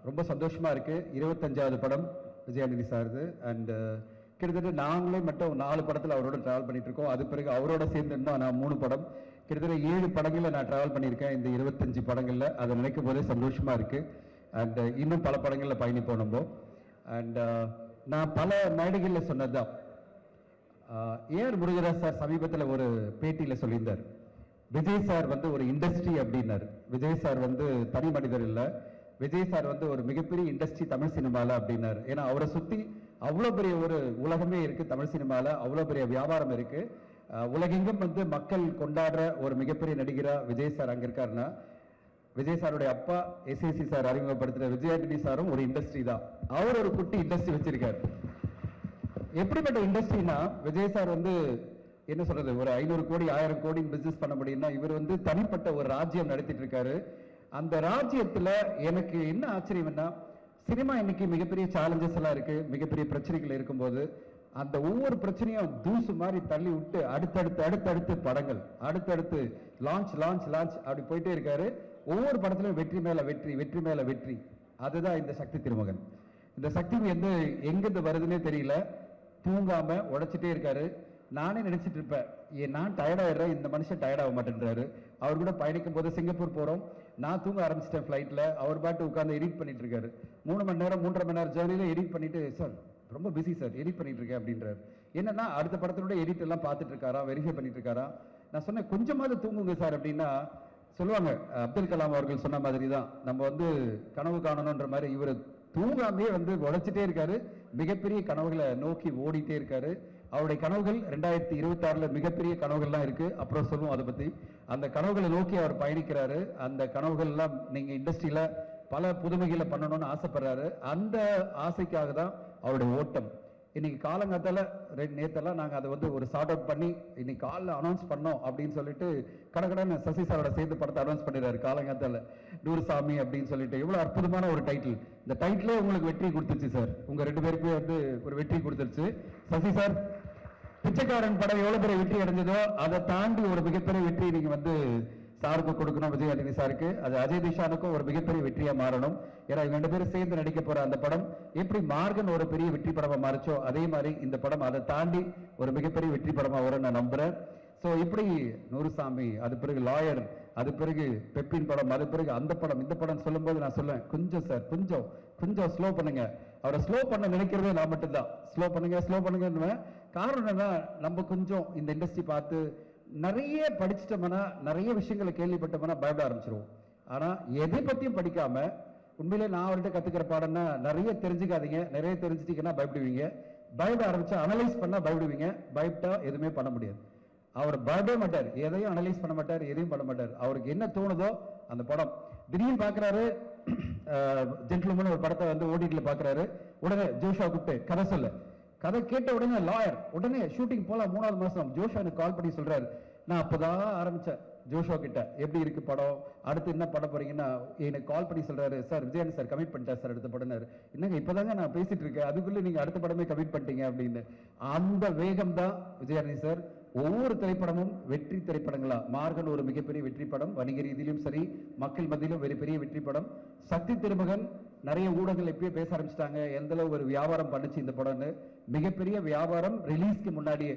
ரொம்ப சந்தோஷமா இருக்கு. 25வது படம் விஜயாநிதி சார்து. அண்ட் கிட்டத்தட்ட நாங்களே மட்டும் 4 படத்தில் அவரோட டிராவல் பண்ணிட்டு இருக்கோம். அது பிறகு அவரோட சேர்ந்து தான் நான் 3 படம், கிட்டத்தட்ட 7 படங்களில் நான் டிராவல் பண்ணியிருக்கேன் இந்த 25 படங்களில். அதை நினைக்கும் போதே சந்தோஷமா இருக்கு. அண்ட் இன்னும் பல படங்களில் பயணிப்போம் நம்ம. அண்ட் நான் பல மேடைகளில் சொன்னதுதான், ஏஆர் முருகதாஸ் சார் சமீபத்தில் ஒரு பேட்டியில் சொல்லியிருந்தார், விஜய் சார் வந்து ஒரு இண்டஸ்ட்ரி அப்படின்னாரு. விஜய் சார் வந்து தனி மனிதர் இல்லை, விஜய் சார் வந்து ஒரு மிகப்பெரிய இண்டஸ்ட்ரி தமிழ் சினிமாவில் அப்படின்னாரு. ஏன்னா அவரை சுற்றி அவ்வளோ பெரிய ஒரு உலகமே இருக்கு தமிழ் சினிமாவில், அவ்வளோ பெரிய வியாபாரம் இருக்கு. உலகெங்கும் வந்து மக்கள் கொண்டாடுற ஒரு மிகப்பெரிய நடிகரா விஜய் சார் அங்கே இருக்காருன்னா, விஜய் சாருடைய அப்பா எஸ்ஏசி சார் அறிமுகப்படுத்துகிற விஜயாநிதி சாரும் ஒரு இண்டஸ்ட்ரி தான். அவர் ஒரு குட்டி இண்டஸ்ட்ரி வச்சிருக்காரு. எப்படிப்பட்ட இண்டஸ்ட்ரினா, விஜய் சார் வந்து என்ன சொல்றது, ஒரு 500 கோடி 1000 கோடி பிசினஸ் பண்ண முடியும்னா, இவர் வந்து தனிப்பட்ட ஒரு ராஜ்யம் நடத்திட்டு இருக்காரு. அந்த ராஜ்யத்துல எனக்கு என்ன ஆச்சரியம்னா, சினிமா இன்னைக்கு மிகப்பெரிய சேலஞ்சஸ் எல்லாம் இருக்கு, மிகப்பெரிய பிரச்சனைகள் இருக்கும்போது அந்த ஒவ்வொரு பிரச்சனையும் தூசு மாதிரி தள்ளி விட்டு அடுத்தடுத்து படங்கள், அடுத்தடுத்து லான்ச் லான்ச் லான்ச் அப்படி போயிட்டே இருக்காரு. ஒவ்வொரு படத்திலும் வெற்றி மேல வெற்றி, வெற்றி மேல வெற்றி. அதுதான் இந்த சக்தி திருமகன். இந்த சக்தி வந்து எங்கிருந்து வருதுன்னே தெரியல, தூங்காம உழைச்சிட்டே இருக்காரு. நானே நினைச்சிட்டு இருப்பேன், நான் டயர்டாயிடுறேன், இந்த மனுஷன் டயர்டாக மாட்டேன்றாரு. அவர் கூட பயணிக்கும் போது சிங்கப்பூர் போறோம், நான் தூங்க ஆரம்பிச்சிட்டேன் ஃபிளைட்ல, அவர் பாட்டு உட்காந்து எடிட் பண்ணிட்டு இருக்காரு. 3 மணி நேரம் 3.5 மணி நேரம் ஜேர்னில எடிட் பண்ணிட்டு, சார் ரொம்ப பிஸி சார், எடிட் பண்ணிட்டு இருக்கேன் அப்படின்றாரு. என்னன்னா அடுத்த படத்தினுடைய எடிட் எல்லாம் பார்த்துட்டு இருக்காரா, வெரிஃபை பண்ணிட்டு இருக்காரா. நான் சொன்னேன் கொஞ்சமாவது தூங்குங்க சார் அப்படின்னா சொல்லுவாங்க, அப்துல் கலாம் அவர்கள் சொன்ன மாதிரி தான், நம்ம வந்து கனவு காணணுன்ற மாதிரி இவர் தூங்காமே வந்து உழைச்சிட்டே இருக்காரு, மிகப்பெரிய கனவுகளை நோக்கி ஓடிட்டே இருக்காரு. அவருடைய கனவுகள் 2026 மிகப்பெரிய கனவுகள்லாம் இருக்கு, அப்புறம் சொல்லுவோம் அதை பத்தி. அந்த கனவுகளை நோக்கி அவர் பயணிக்கிறாரு. அந்த கனவுகள் எல்லாம் நீங்க இண்டஸ்ட்ரியில பல புதுமைகளை பண்ணணும்னு ஆசைப்படுறாரு. அந்த ஆசைக்காக தான் அவருடைய ஓட்டம். இன்னைக்கு காலங்காத்தால நேத்தெல்லாம் நாங்கள் அதை வந்து ஒரு சார்ட் அவுட் பண்ணி இன்னைக்கு காலைல அனௌன்ஸ் பண்ணோம் அப்படின்னு சொல்லிட்டு கடகடன்னு சசி சாரோட சேர்ந்து படத்தை அனௌன்ஸ் பண்ணிடுறாரு காலங்காத்தால. நூறுசாமி அப்படின்னு சொல்லிட்டு எவ்வளவு அற்புதமான ஒரு டைட்டில். இந்த டைட்டிலே உங்களுக்கு வெற்றி கொடுத்துருச்சு சார், உங்க 2 பேருக்குமே வந்து ஒரு வெற்றி கொடுத்துருச்சு. சசி சார், பிச்சைக்காரன் படம் எவ்வளவு பெரிய வெற்றி அடைஞ்சதோ அதை தாண்டி ஒரு மிகப்பெரிய வெற்றி நீங்க வந்து சாருக்கு கொடுக்கணும், விஜயாநிதி சாருக்கு. அது அஜய் திஷானுக்கும் ஒரு மிகப்பெரிய வெற்றியா மாறணும். ஏன்னா இவங்க 2 பேரும் சேர்ந்து நடிக்க போற அந்த படம் எப்படி மார்கன் ஒரு பெரிய வெற்றி படமா மாறிச்சோ, அதே மாதிரி இந்த படம் அதை தாண்டி ஒரு மிகப்பெரிய வெற்றி படமா வரும் நான் நம்புறேன். ஸோ இப்படி நூறுசாமி, அது பிறகு லாயர், அது பிறகு பெப்பின் படம், அது பிறகு அந்த படம் இந்த படம் சொல்லும்போது நான் சொல்லுவேன், கொஞ்சம் சார் கொஞ்சம் ஸ்லோ பண்ணுங்க. அவரை ஸ்லோ பண்ண நினைக்கிறதே நான் மட்டும்தான். ஸ்லோ பண்ணுங்க. காரணம் என்னன்னா, நம்ம கொஞ்சம் இந்த இண்டஸ்ட்ரி பார்த்து நிறைய படிச்சிட்டோம்னா, நிறைய விஷயங்களை கேள்விப்பட்டோம்னா பயப்பட ஆரம்பிச்சிருவோம். ஆனா எதை பத்தியும் படிக்காம, உண்மையிலே நான் அவர்கிட்ட கத்துக்கிற பாடம்னா, நிறைய தெரிஞ்சுக்காதீங்க, நிறைய தெரிஞ்சுட்டீங்கன்னா பயப்படுவீங்க. பயப்பட ஆரம்பிச்சா அனலைஸ் பண்ணா பயப்படுவீங்க, பயப்பட்டா எதுவுமே பண்ண முடியாது. அவர் பயப்படவே மாட்டார், எதையும் அனலைஸ் பண்ண மாட்டார், எதையும் பண்ண மாட்டார். அவருக்கு என்ன தோணுதோ அந்த படம். திடீர்னு பாக்குறாரு, ஜென்டில்மேன் ஒரு படத்தை வந்து ஓடிடில பாக்குறாரு, உடனே ஜோஷா கூப்பிட்டு கதை சொல்ல, கதை கேட்ட உடனே லாயர், உடனே ஷூட்டிங் போலாம் 3வது மாசம். ஜோஷா எனக்கு கால் பண்ணி சொல்றாரு, நான் அப்பதான் ஆரம்பிச்சேன் ஜோஷா கிட்ட, எப்படி இருக்கு படம், அடுத்து என்ன பண்ண போறீங்கன்னா எனக்கு கால் பண்ணி சொல்றாரு, சார் விஜயானந்த் சார் கமிட் பண்ணிட்டார் சார் அடுத்த படம்னாரு. என்னங்க இப்பதாங்க நான் பேசிட்டு இருக்கேன், அதுக்குள்ள நீங்க அடுத்த படமே கமிட் பண்ணிட்டீங்க அப்படின்னு. அந்த வேகம் தான் விஜயானந்த் சார். ஒவ்வொரு திரைப்படமும் வெற்றி திரைப்படங்களா. மார்கன் ஒரு மிகப்பெரிய வெற்றி படம், வணிக ரீதியிலும் சரி, மக்கள் மத்தியிலும் பெரிய வெற்றி படம். சக்தி திருமகன் நிறைய ஊடகங்கள் எப்பயே பேச ஆரம்பிச்சிட்டாங்க, எந்த அளவு ஒரு வியாபாரம் பண்ணுச்சு இந்த படம்னு. மிகப்பெரிய வியாபாரம். ரிலீஸ்க்கு முன்னாடியே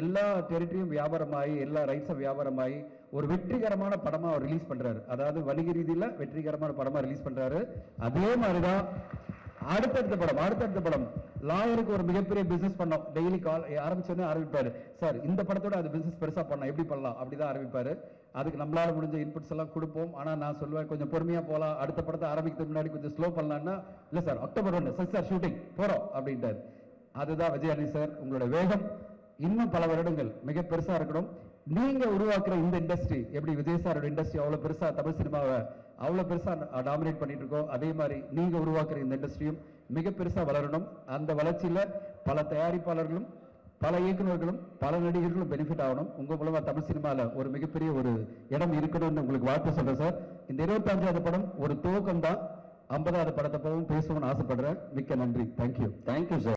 எல்லா டெரிட்டரியும் வியாபாரமாயி, எல்லா ரைட்ஸும் வியாபாரமாயி ஒரு வெற்றிகரமான படமா அவர் ரிலீஸ் பண்றாரு. அதாவது வணிக ரீதியில வெற்றிகரமான படமா ரிலீஸ் பண்றாரு. அதே மாதிரிதான் அடுத்தடுத்த படம் லாயருக்கு ஒரு மிகப்பெரிய பிசினஸ் பண்ணோம். டெய்லி கால் ஆரம்பிச்சோன்னே ஆரம்பிப்பாரு, சார் இந்த படத்தோட அது பிசினஸ் பெருசா பண்ணலாம், எப்படி பண்ணலாம், அப்படிதான் ஆரம்பிப்பாரு. அதுக்கு நம்மளால முடிஞ்ச இன்புட்ஸ் எல்லாம் கொடுப்போம். ஆனா நான் சொல்லுவேன், கொஞ்சம் பொறுமையா போலாம், அடுத்த படத்தை ஆரம்பிக்கிறதுக்கு முன்னாடி கொஞ்சம் ஸ்லோ பண்ணலாம்னா, இல்ல சார் அக்டோபர் 1 சார் ஷூட்டிங் போறோம் அப்படின்ட்டாரு. அதுதான் விஜயானி சார். உங்களோட வேகம் இன்னும் பல வருடங்கள் மிக பெருசா இருக்கணும். நீங்க உருவாக்குற இந்த இண்டஸ்ட்ரி எப்படி விஜய் சாரோட இண்டஸ்ட்ரி அவ்வளவு பெருசா தமிழ் சினிமாவை அவ்வளவு பெருசா டாமினேட் பண்ணிட்டு இருக்கோம், அதே மாதிரி நீங்க உருவாக்குற இந்த இண்டஸ்ட்ரியும் மிக பெருசா வளரணும். அந்த வளர்ச்சியில பல தயாரிப்பாளர்களும் பல இயக்குநர்களும் பல நடிகர்களும் பெனிஃபிட் ஆகணும். உங்க மூலமா தமிழ் சினிமால ஒரு மிகப்பெரிய ஒரு இடம் இருக்கணும்னு உங்களுக்கு வாழ்த்து சொல்றேன் சார். இந்த 25வது படம் ஒரு துவக்கம் தான். 50வது படத்தை போகவும் பேசணும்னு ஆசைப்படுறேன். மிக்க நன்றி. Thank you sir.